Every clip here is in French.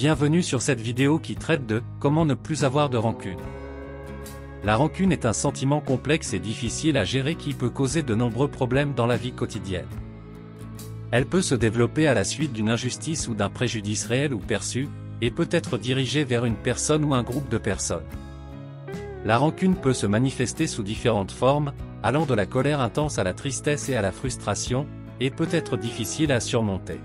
Bienvenue sur cette vidéo qui traite de « Comment ne plus avoir de rancune ». La rancune est un sentiment complexe et difficile à gérer qui peut causer de nombreux problèmes dans la vie quotidienne. Elle peut se développer à la suite d'une injustice ou d'un préjudice réel ou perçu, et peut être dirigée vers une personne ou un groupe de personnes. La rancune peut se manifester sous différentes formes, allant de la colère intense à la tristesse et à la frustration, et peut être difficile à surmonter.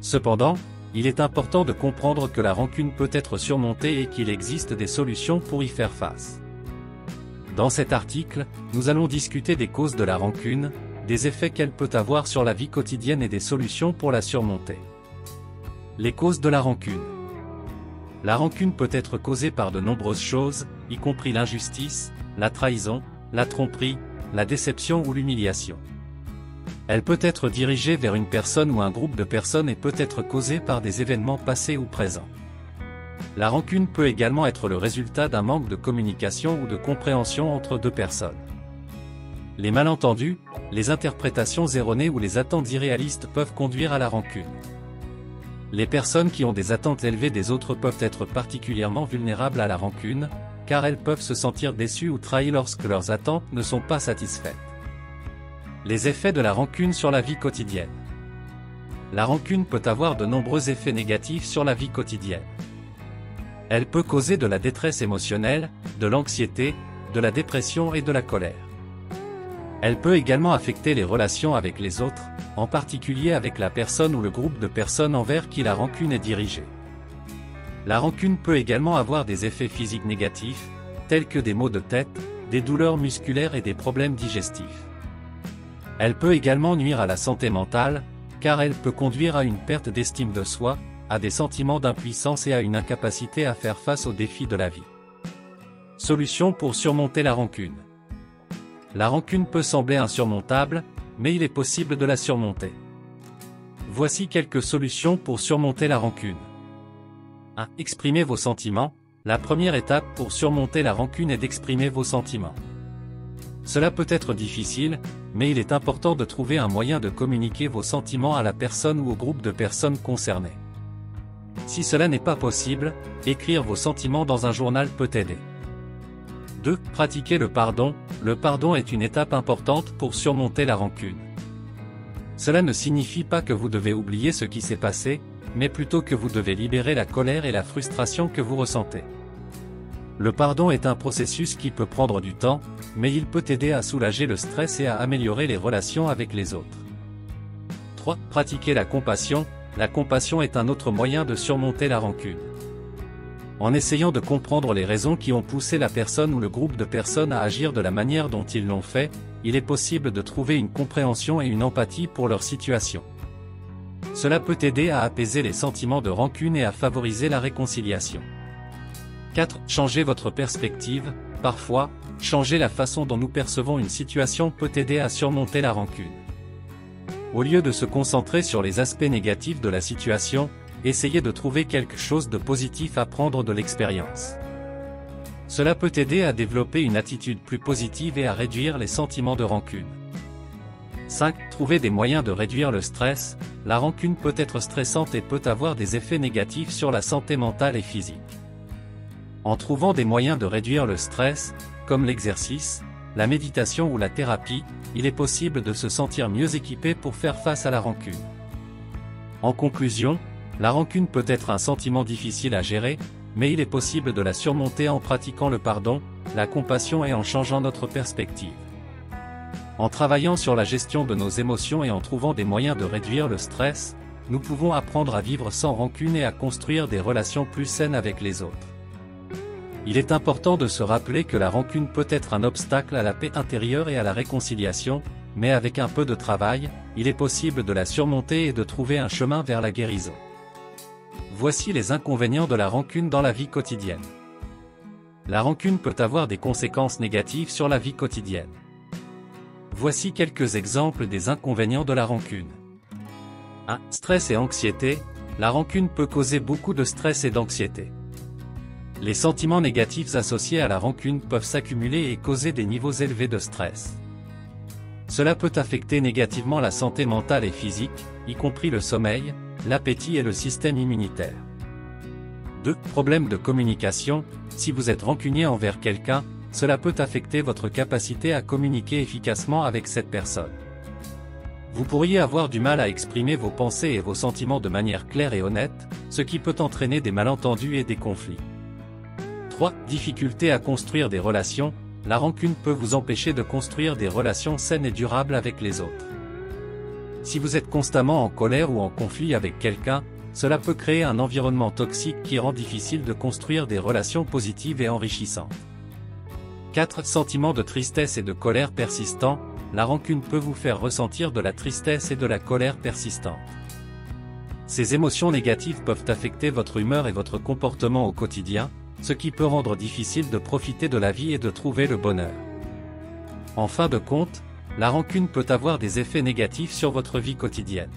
Cependant, il est important de comprendre que la rancune peut être surmontée et qu'il existe des solutions pour y faire face. Dans cet article, nous allons discuter des causes de la rancune, des effets qu'elle peut avoir sur la vie quotidienne et des solutions pour la surmonter. Les causes de la rancune. La rancune peut être causée par de nombreuses choses, y compris l'injustice, la trahison, la tromperie, la déception ou l'humiliation. Elle peut être dirigée vers une personne ou un groupe de personnes et peut être causée par des événements passés ou présents. La rancune peut également être le résultat d'un manque de communication ou de compréhension entre deux personnes. Les malentendus, les interprétations erronées ou les attentes irréalistes peuvent conduire à la rancune. Les personnes qui ont des attentes élevées des autres peuvent être particulièrement vulnérables à la rancune, car elles peuvent se sentir déçues ou trahies lorsque leurs attentes ne sont pas satisfaites. Les effets de la rancune sur la vie quotidienne. La rancune peut avoir de nombreux effets négatifs sur la vie quotidienne. Elle peut causer de la détresse émotionnelle, de l'anxiété, de la dépression et de la colère. Elle peut également affecter les relations avec les autres, en particulier avec la personne ou le groupe de personnes envers qui la rancune est dirigée. La rancune peut également avoir des effets physiques négatifs, tels que des maux de tête, des douleurs musculaires et des problèmes digestifs. Elle peut également nuire à la santé mentale, car elle peut conduire à une perte d'estime de soi, à des sentiments d'impuissance et à une incapacité à faire face aux défis de la vie. Solution pour surmonter la rancune. La rancune peut sembler insurmontable, mais il est possible de la surmonter. Voici quelques solutions pour surmonter la rancune. 1. Exprimez vos sentiments. La première étape pour surmonter la rancune est d'exprimer vos sentiments. Cela peut être difficile, mais il est important de trouver un moyen de communiquer vos sentiments à la personne ou au groupe de personnes concernées. Si cela n'est pas possible, écrire vos sentiments dans un journal peut aider. 2. Pratiquer le pardon. Le pardon est une étape importante pour surmonter la rancune. Cela ne signifie pas que vous devez oublier ce qui s'est passé, mais plutôt que vous devez libérer la colère et la frustration que vous ressentez. Le pardon est un processus qui peut prendre du temps, mais il peut aider à soulager le stress et à améliorer les relations avec les autres. 3. Pratiquer la compassion. La compassion est un autre moyen de surmonter la rancune. En essayant de comprendre les raisons qui ont poussé la personne ou le groupe de personnes à agir de la manière dont ils l'ont fait, il est possible de trouver une compréhension et une empathie pour leur situation. Cela peut aider à apaiser les sentiments de rancune et à favoriser la réconciliation. 4. Changez votre perspective. Parfois, changer la façon dont nous percevons une situation peut aider à surmonter la rancune. Au lieu de se concentrer sur les aspects négatifs de la situation, essayez de trouver quelque chose de positif à prendre de l'expérience. Cela peut aider à développer une attitude plus positive et à réduire les sentiments de rancune. 5. Trouver des moyens de réduire le stress. La rancune peut être stressante et peut avoir des effets négatifs sur la santé mentale et physique. En trouvant des moyens de réduire le stress, comme l'exercice, la méditation ou la thérapie, il est possible de se sentir mieux équipé pour faire face à la rancune. En conclusion, la rancune peut être un sentiment difficile à gérer, mais il est possible de la surmonter en pratiquant le pardon, la compassion et en changeant notre perspective. En travaillant sur la gestion de nos émotions et en trouvant des moyens de réduire le stress, nous pouvons apprendre à vivre sans rancune et à construire des relations plus saines avec les autres. Il est important de se rappeler que la rancune peut être un obstacle à la paix intérieure et à la réconciliation, mais avec un peu de travail, il est possible de la surmonter et de trouver un chemin vers la guérison. Voici les inconvénients de la rancune dans la vie quotidienne. La rancune peut avoir des conséquences négatives sur la vie quotidienne. Voici quelques exemples des inconvénients de la rancune. 1. Stress et anxiété. La rancune peut causer beaucoup de stress et d'anxiété. Les sentiments négatifs associés à la rancune peuvent s'accumuler et causer des niveaux élevés de stress. Cela peut affecter négativement la santé mentale et physique, y compris le sommeil, l'appétit et le système immunitaire. 2. Problème de communication. Si vous êtes rancunier envers quelqu'un, cela peut affecter votre capacité à communiquer efficacement avec cette personne. Vous pourriez avoir du mal à exprimer vos pensées et vos sentiments de manière claire et honnête, ce qui peut entraîner des malentendus et des conflits. 3. Difficulté à construire des relations. La rancune peut vous empêcher de construire des relations saines et durables avec les autres. Si vous êtes constamment en colère ou en conflit avec quelqu'un, cela peut créer un environnement toxique qui rend difficile de construire des relations positives et enrichissantes. 4. Sentiment de tristesse et de colère persistant. La rancune peut vous faire ressentir de la tristesse et de la colère persistante. Ces émotions négatives peuvent affecter votre humeur et votre comportement au quotidien, ce qui peut rendre difficile de profiter de la vie et de trouver le bonheur. En fin de compte, la rancune peut avoir des effets négatifs sur votre vie quotidienne.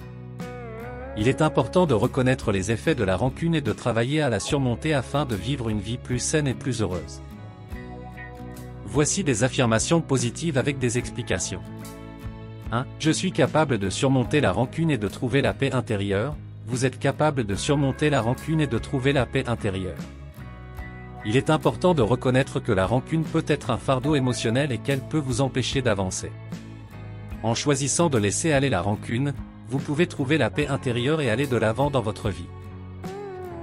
Il est important de reconnaître les effets de la rancune et de travailler à la surmonter afin de vivre une vie plus saine et plus heureuse. Voici des affirmations positives avec des explications. 1. Je suis capable de surmonter la rancune et de trouver la paix intérieure. Vous êtes capable de surmonter la rancune et de trouver la paix intérieure. Il est important de reconnaître que la rancune peut être un fardeau émotionnel et qu'elle peut vous empêcher d'avancer. En choisissant de laisser aller la rancune, vous pouvez trouver la paix intérieure et aller de l'avant dans votre vie.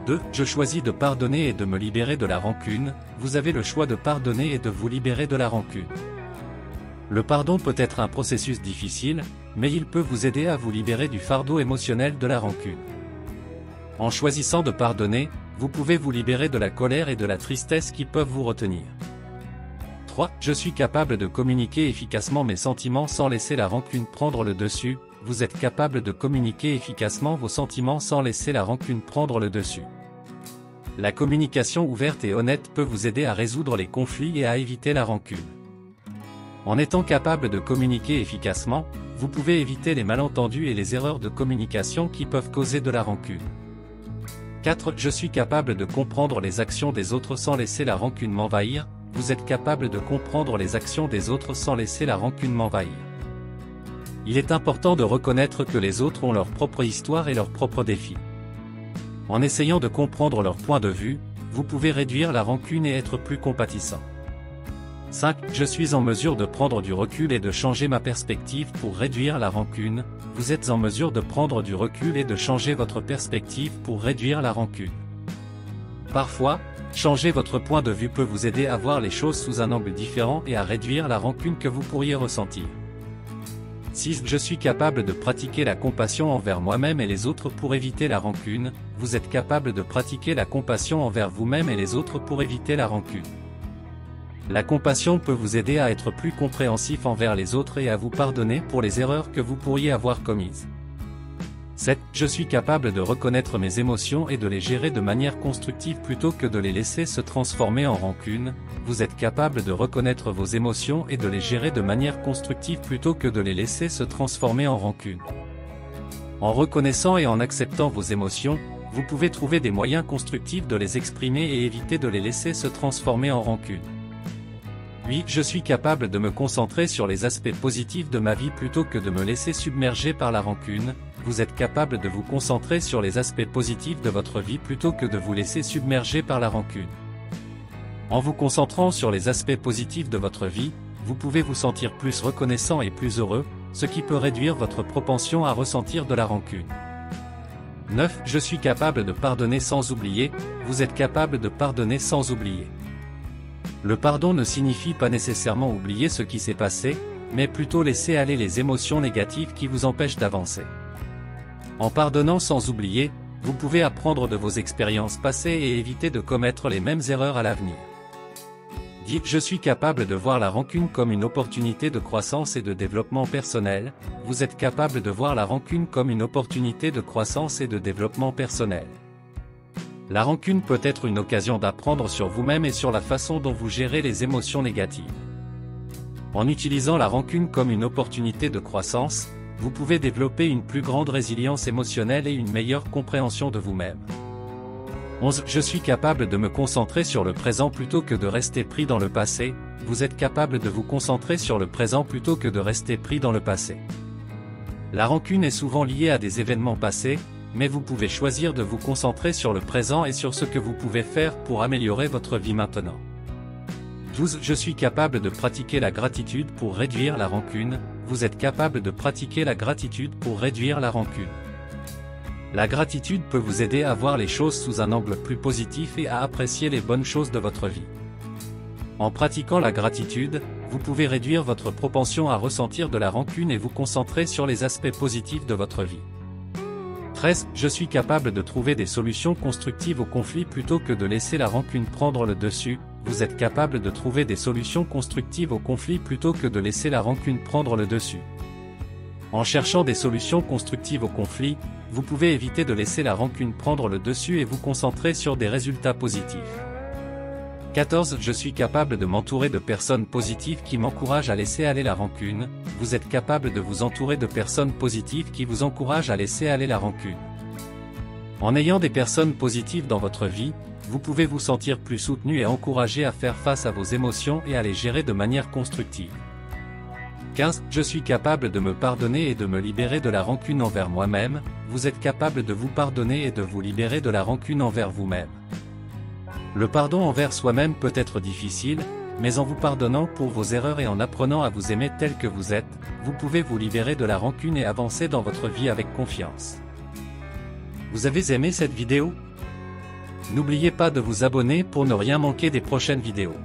2. Je choisis de pardonner et de me libérer de la rancune. Vous avez le choix de pardonner et de vous libérer de la rancune. Le pardon peut être un processus difficile, mais il peut vous aider à vous libérer du fardeau émotionnel de la rancune. En choisissant de pardonner, vous pouvez vous libérer de la colère et de la tristesse qui peuvent vous retenir. 3. Je suis capable de communiquer efficacement mes sentiments sans laisser la rancune prendre le dessus. Vous êtes capable de communiquer efficacement vos sentiments sans laisser la rancune prendre le dessus. La communication ouverte et honnête peut vous aider à résoudre les conflits et à éviter la rancune. En étant capable de communiquer efficacement, vous pouvez éviter les malentendus et les erreurs de communication qui peuvent causer de la rancune. 4. Je suis capable de comprendre les actions des autres sans laisser la rancune m'envahir. Vous êtes capable de comprendre les actions des autres sans laisser la rancune m'envahir. Il est important de reconnaître que les autres ont leur propre histoire et leurs propres défis. En essayant de comprendre leur point de vue, vous pouvez réduire la rancune et être plus compatissant. 5. Je suis en mesure de prendre du recul et de changer ma perspective pour réduire la rancune. Vous êtes en mesure de prendre du recul et de changer votre perspective pour réduire la rancune. Parfois, changer votre point de vue peut vous aider à voir les choses sous un angle différent et à réduire la rancune que vous pourriez ressentir. 6. Je suis capable de pratiquer la compassion envers moi-même et les autres pour éviter la rancune. Vous êtes capable de pratiquer la compassion envers vous-même et les autres pour éviter la rancune. La compassion peut vous aider à être plus compréhensif envers les autres et à vous pardonner pour les erreurs que vous pourriez avoir commises. 7. Je suis capable de reconnaître mes émotions et de les gérer de manière constructive plutôt que de les laisser se transformer en rancune. Vous êtes capable de reconnaître vos émotions et de les gérer de manière constructive plutôt que de les laisser se transformer en rancune. En reconnaissant et en acceptant vos émotions, vous pouvez trouver des moyens constructifs de les exprimer et éviter de les laisser se transformer en rancune. 8. Je suis capable de me concentrer sur les aspects positifs de ma vie plutôt que de me laisser submerger par la rancune. Vous êtes capable de vous concentrer sur les aspects positifs de votre vie plutôt que de vous laisser submerger par la rancune. En vous concentrant sur les aspects positifs de votre vie, vous pouvez vous sentir plus reconnaissant et plus heureux, ce qui peut réduire votre propension à ressentir de la rancune. 9. Je suis capable de pardonner sans oublier. Vous êtes capable de pardonner sans oublier. Le pardon ne signifie pas nécessairement oublier ce qui s'est passé, mais plutôt laisser aller les émotions négatives qui vous empêchent d'avancer. En pardonnant sans oublier, vous pouvez apprendre de vos expériences passées et éviter de commettre les mêmes erreurs à l'avenir. 10. Je suis capable de voir la rancune comme une opportunité de croissance et de développement personnel. Vous êtes capable de voir la rancune comme une opportunité de croissance et de développement personnel. La rancune peut être une occasion d'apprendre sur vous-même et sur la façon dont vous gérez les émotions négatives. En utilisant la rancune comme une opportunité de croissance, vous pouvez développer une plus grande résilience émotionnelle et une meilleure compréhension de vous-même. 11. Je suis capable de me concentrer sur le présent plutôt que de rester pris dans le passé. Vous êtes capable de vous concentrer sur le présent plutôt que de rester pris dans le passé. La rancune est souvent liée à des événements passés, mais vous pouvez choisir de vous concentrer sur le présent et sur ce que vous pouvez faire pour améliorer votre vie maintenant. 12. Je suis capable de pratiquer la gratitude pour réduire la rancune. Vous êtes capable de pratiquer la gratitude pour réduire la rancune. La gratitude peut vous aider à voir les choses sous un angle plus positif et à apprécier les bonnes choses de votre vie. En pratiquant la gratitude, vous pouvez réduire votre propension à ressentir de la rancune et vous concentrer sur les aspects positifs de votre vie. 13. Je suis capable de trouver des solutions constructives aux conflits plutôt que de laisser la rancune prendre le dessus. Vous êtes capable de trouver des solutions constructives aux conflits plutôt que de laisser la rancune prendre le dessus. En cherchant des solutions constructives aux conflits, vous pouvez éviter de laisser la rancune prendre le dessus et vous concentrer sur des résultats positifs. 14. Je suis capable de m'entourer de personnes positives qui m'encouragent à laisser aller la rancune. Vous êtes capable de vous entourer de personnes positives qui vous encouragent à laisser aller la rancune. En ayant des personnes positives dans votre vie, vous pouvez vous sentir plus soutenu et encouragé à faire face à vos émotions et à les gérer de manière constructive. 15. Je suis capable de me pardonner et de me libérer de la rancune envers moi-même. Vous êtes capable de vous pardonner et de vous libérer de la rancune envers vous-même. Le pardon envers soi-même peut être difficile, mais en vous pardonnant pour vos erreurs et en apprenant à vous aimer tel que vous êtes, vous pouvez vous libérer de la rancune et avancer dans votre vie avec confiance. Vous avez aimé cette vidéo? N'oubliez pas de vous abonner pour ne rien manquer des prochaines vidéos.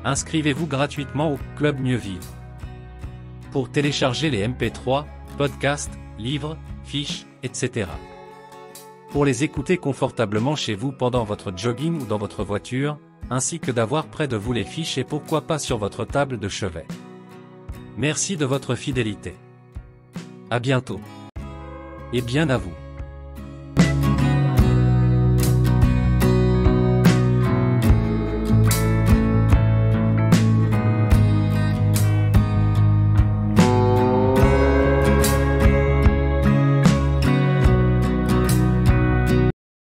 Inscrivez-vous gratuitement au Club Mieux Vivre. Pour télécharger les MP3, podcasts, livres, fiches, etc. Pour les écouter confortablement chez vous pendant votre jogging ou dans votre voiture, ainsi que d'avoir près de vous les fiches et pourquoi pas sur votre table de chevet. Merci de votre fidélité. À bientôt. Et bien à vous.